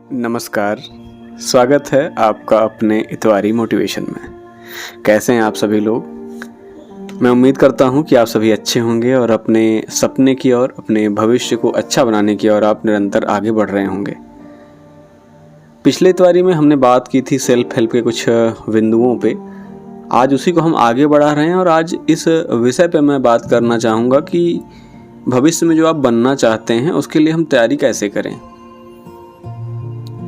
नमस्कार, स्वागत है आपका अपने इतवारी मोटिवेशन में। कैसे हैं आप सभी लोग? मैं उम्मीद करता हूं कि आप सभी अच्छे होंगे और अपने सपने की ओर, अपने भविष्य को अच्छा बनाने की ओर आप निरंतर आगे बढ़ रहे होंगे। पिछले इतवारी में हमने बात की थी सेल्फ हेल्प के कुछ बिंदुओं पे। आज उसी को हम आगे बढ़ा रहे हैं और आज इस विषय पे मैं बात करना चाहूँगा कि भविष्य में जो आप बनना चाहते हैं उसके लिए हम तैयारी कैसे करें।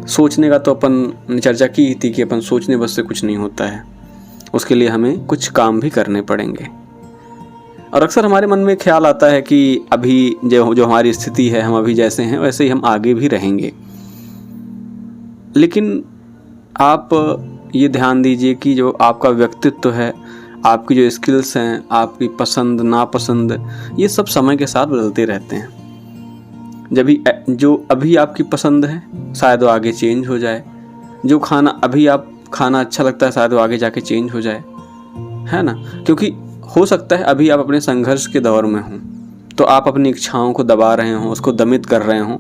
सोचने का तो अपन ने चर्चा की थी कि अपन सोचने बस से कुछ नहीं होता है, उसके लिए हमें कुछ काम भी करने पड़ेंगे। और अक्सर हमारे मन में ख्याल आता है कि अभी जो हमारी स्थिति है, हम अभी जैसे हैं वैसे ही हम आगे भी रहेंगे। लेकिन आप ये ध्यान दीजिए कि जो आपका व्यक्तित्व है, आपकी जो स्किल्स हैं, आपकी पसंद नापसंद, ये सब समय के साथ बदलते रहते हैं। जो अभी आपकी पसंद है शायद वो आगे चेंज हो जाए, जो खाना अभी आप खाना अच्छा लगता है शायद वो आगे जाके चेंज हो जाए, है ना। क्योंकि हो सकता है अभी आप अपने संघर्ष के दौर में हों, तो आप अपनी इच्छाओं को दबा रहे हों, उसको दमित कर रहे हों,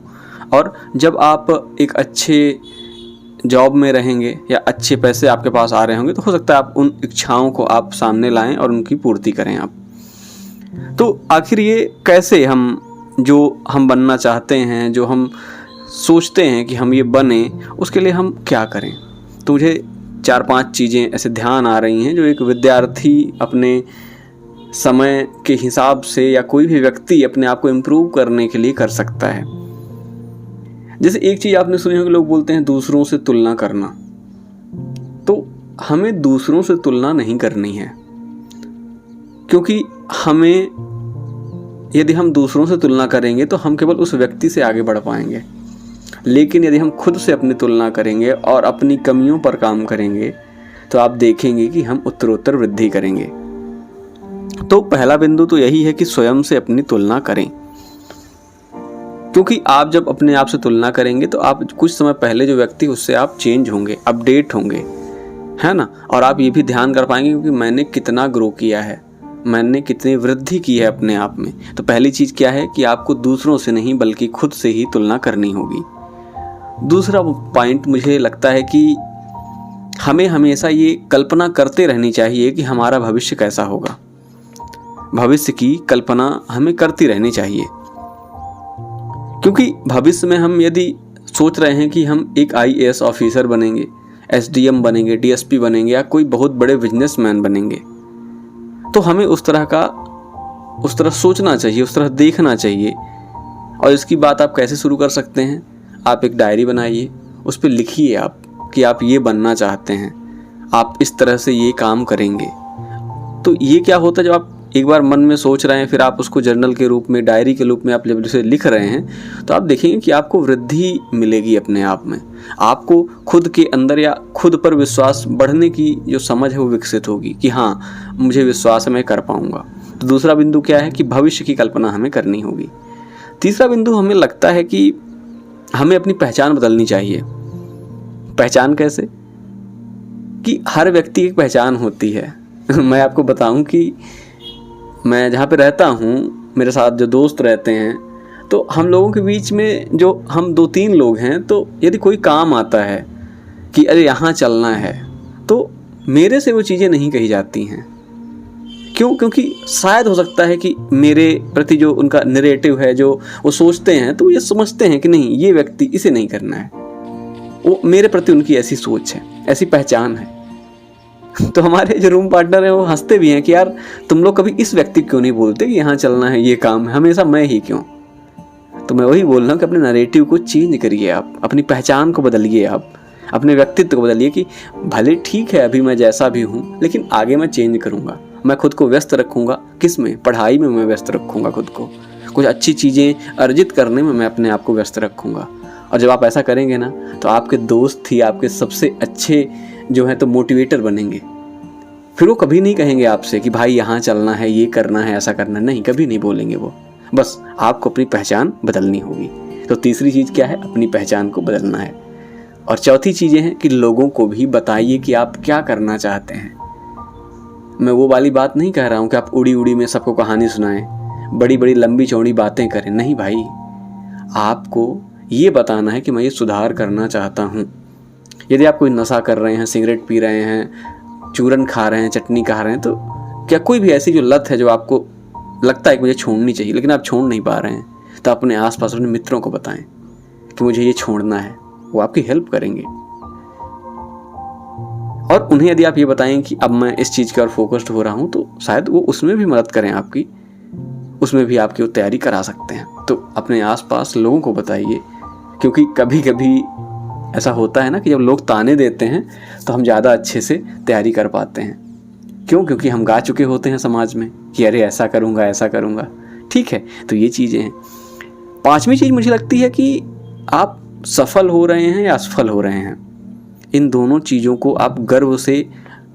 और जब आप एक अच्छे जॉब में रहेंगे या अच्छे पैसे आपके पास आ रहे होंगे तो हो सकता है आप उन इच्छाओं को आप सामने लाएं और उनकी पूर्ति करें आप। तो आखिर ये कैसे जो हम बनना चाहते हैं, जो हम सोचते हैं कि हम ये बने, उसके लिए हम क्या करें। तो मुझे 4-5 चीज़ें ऐसे ध्यान आ रही हैं जो एक विद्यार्थी अपने समय के हिसाब से या कोई भी व्यक्ति अपने आप को इम्प्रूव करने के लिए कर सकता है। जैसे एक चीज़ आपने सुनी होगी, लोग बोलते हैं दूसरों से तुलना करना। तो हमें दूसरों से तुलना नहीं करनी है, क्योंकि यदि हम दूसरों से तुलना करेंगे तो हम केवल उस व्यक्ति से आगे बढ़ पाएंगे। लेकिन यदि हम खुद से अपनी तुलना करेंगे और अपनी कमियों पर काम करेंगे तो आप देखेंगे कि हम उत्तरोत्तर वृद्धि करेंगे। तो पहला बिंदु तो यही है कि स्वयं से अपनी तुलना करें, क्योंकि आप जब अपने आप से तुलना करेंगे तो आप कुछ समय पहले जो व्यक्ति उससे आप चेंज होंगे, अपडेट होंगे, है ना। और आप ये भी ध्यान कर पाएंगे क्योंकि मैंने कितना ग्रो किया है, मैंने कितनी वृद्धि की है अपने आप में। तो पहली चीज़ क्या है कि आपको दूसरों से नहीं बल्कि खुद से ही तुलना करनी होगी। दूसरा पॉइंट मुझे लगता है कि हमें हमेशा ये कल्पना करते रहनी चाहिए कि हमारा भविष्य कैसा होगा। भविष्य की कल्पना हमें करती रहनी चाहिए, क्योंकि भविष्य में हम यदि सोच रहे हैं कि हम एक IAS ऑफिसर बनेंगे, SDM बनेंगे, DSP बनेंगे या कोई बहुत बड़े बिजनेसमैन बनेंगे, तो हमें उस तरह सोचना चाहिए, उस तरह देखना चाहिए। और इसकी बात आप कैसे शुरू कर सकते हैं? आप एक डायरी बनाइए, उस पर लिखिए आप कि आप ये बनना चाहते हैं, आप इस तरह से ये काम करेंगे। तो ये क्या होता है, जब आप एक बार मन में सोच रहे हैं फिर आप उसको जर्नल के रूप में, डायरी के रूप में आप जब उसे लिख रहे हैं तो आप देखेंगे कि आपको वृद्धि मिलेगी अपने आप में। आपको खुद के अंदर या खुद पर विश्वास बढ़ने की जो समझ है वो विकसित होगी कि हाँ, मुझे विश्वास है, मैं कर पाऊंगा। तो दूसरा बिंदु क्या है कि भविष्य की कल्पना हमें करनी होगी। तीसरा बिंदु, हमें लगता है कि हमें अपनी पहचान बदलनी चाहिए। पहचान कैसे? कि हर व्यक्ति की एक पहचान होती है। मैं आपको बताऊं कि मैं जहाँ पे रहता हूँ, मेरे साथ जो दोस्त रहते हैं, तो हम लोगों के बीच में जो हम 2-3 लोग हैं, तो यदि कोई काम आता है कि अरे यहाँ चलना है, तो मेरे से वो चीज़ें नहीं कही जाती हैं। क्यों? क्योंकि शायद हो सकता है कि मेरे प्रति जो उनका नैरेटिव है, जो वो सोचते हैं, तो ये समझते हैं कि नहीं, ये व्यक्ति, इसे नहीं करना है। वो मेरे प्रति उनकी ऐसी सोच है, ऐसी पहचान है। तो हमारे जो रूम पार्टनर हैं वो हंसते भी हैं कि यार तुम लोग कभी इस व्यक्ति को क्यों नहीं बोलते कि यहाँ चलना है, ये काम है, हमेशा मैं ही क्यों। तो मैं वही बोल रहा हूँ कि अपने नैरेटिव को चेंज करिए, आप अपनी पहचान को बदलिए, आप अपने व्यक्तित्व को बदलिए कि भले ठीक है अभी मैं जैसा भी हूँ, लेकिन आगे मैं चेंज करूँगा। मैं खुद को व्यस्त रखूँगा, किस में? पढ़ाई में मैं व्यस्त रखूँगा खुद को, कुछ अच्छी चीज़ें अर्जित करने में मैं अपने आप को व्यस्त रखूँगा। और जब आप ऐसा करेंगे ना, तो आपके दोस्त ही आपके सबसे अच्छे जो है तो मोटिवेटर बनेंगे। फिर वो कभी नहीं कहेंगे आपसे कि भाई यहाँ चलना है, ये करना है, ऐसा करना है, नहीं, कभी नहीं बोलेंगे वो। बस आपको अपनी पहचान बदलनी होगी। तो तीसरी चीज़ क्या है? अपनी पहचान को बदलना है। और चौथी चीज़ें हैं कि लोगों को भी बताइए कि आप क्या करना चाहते हैं। मैं वो वाली बात नहीं कह रहा हूँ कि आप उड़ी उड़ी में सबको कहानी सुनाएं, बड़ी बड़ी लंबी चौड़ी बातें करें, नहीं भाई। आपको ये बताना है कि मैं ये सुधार करना चाहता हूँ। यदि आप कोई नशा कर रहे हैं, सिगरेट पी रहे हैं, चूरन खा रहे हैं, चटनी खा रहे हैं, तो क्या कोई भी ऐसी जो लत है जो आपको लगता है कि मुझे छोड़नी चाहिए लेकिन आप छोड़ नहीं पा रहे हैं, तो अपने आसपास अपने मित्रों को बताएं कि मुझे ये छोड़ना है। वो आपकी हेल्प करेंगे। और उन्हें यदि आप ये बताएं कि अब मैं इस चीज़ की ओर फोकस्ड हो रहा हूँ, तो शायद वो उसमें भी मदद करें आपकी, उसमें भी आपकी वो तैयारी करा सकते हैं। तो अपने आसपास लोगों को बताइए, क्योंकि कभी कभी ऐसा होता है ना कि जब लोग ताने देते हैं तो हम ज़्यादा अच्छे से तैयारी कर पाते हैं। क्यों? क्योंकि हम गा चुके होते हैं समाज में कि अरे ऐसा करूँगा, ऐसा करूँगा। ठीक है, तो ये चीज़ें हैं। 5वीं चीज़ मुझे लगती है कि आप सफल हो रहे हैं या असफल हो रहे हैं, इन दोनों चीज़ों को आप गर्व से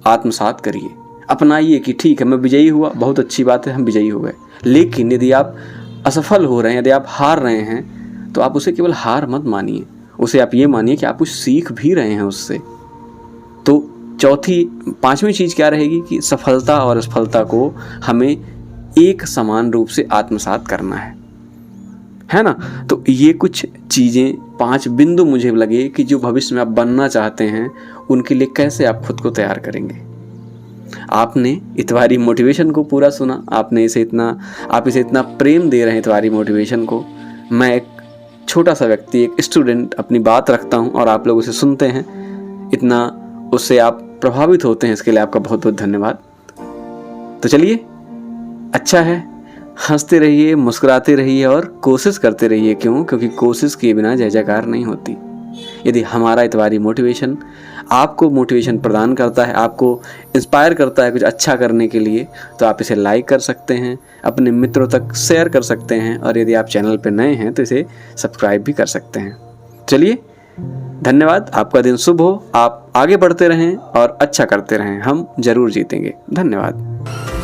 आत्मसात करिए, अपनाइए कि ठीक है मैं विजयी हुआ, बहुत अच्छी बात है, हम विजयी हो गए। लेकिन यदि आप असफल हो रहे हैं, यदि आप हार रहे हैं, तो आप उसे केवल हार मत मानिए, उसे आप ये मानिए कि आप कुछ सीख भी रहे हैं उससे। तो 5वीं चीज़ क्या रहेगी कि सफलता और असफलता को हमें एक समान रूप से आत्मसात करना है ना। तो ये कुछ चीज़ें, 5 बिंदु मुझे लगे कि जो भविष्य में आप बनना चाहते हैं उनके लिए कैसे आप खुद को तैयार करेंगे। आपने इतवारी मोटिवेशन को पूरा सुना, आप इसे इतना प्रेम दे रहे हैं इतवारी मोटिवेशन को। मैं एक छोटा सा व्यक्ति, एक स्टूडेंट, अपनी बात रखता हूँ और आप लोग उसे सुनते हैं, इतना उससे आप प्रभावित होते हैं, इसके लिए आपका बहुत बहुत धन्यवाद। तो चलिए, अच्छा है, हंसते रहिए, मुस्कुराते रहिए और कोशिश करते रहिए। क्यों? क्योंकि कोशिश किए बिना जय जयकार नहीं होती। यदि हमारा इतवारी मोटिवेशन आपको मोटिवेशन प्रदान करता है, आपको इंस्पायर करता है कुछ अच्छा करने के लिए, तो आप इसे लाइक कर सकते हैं, अपने मित्रों तक शेयर कर सकते हैं, और यदि आप चैनल पर नए हैं तो इसे सब्सक्राइब भी कर सकते हैं। चलिए, धन्यवाद। आपका दिन शुभ हो, आप आगे बढ़ते रहें और अच्छा करते रहें। हम जरूर जीतेंगे। धन्यवाद।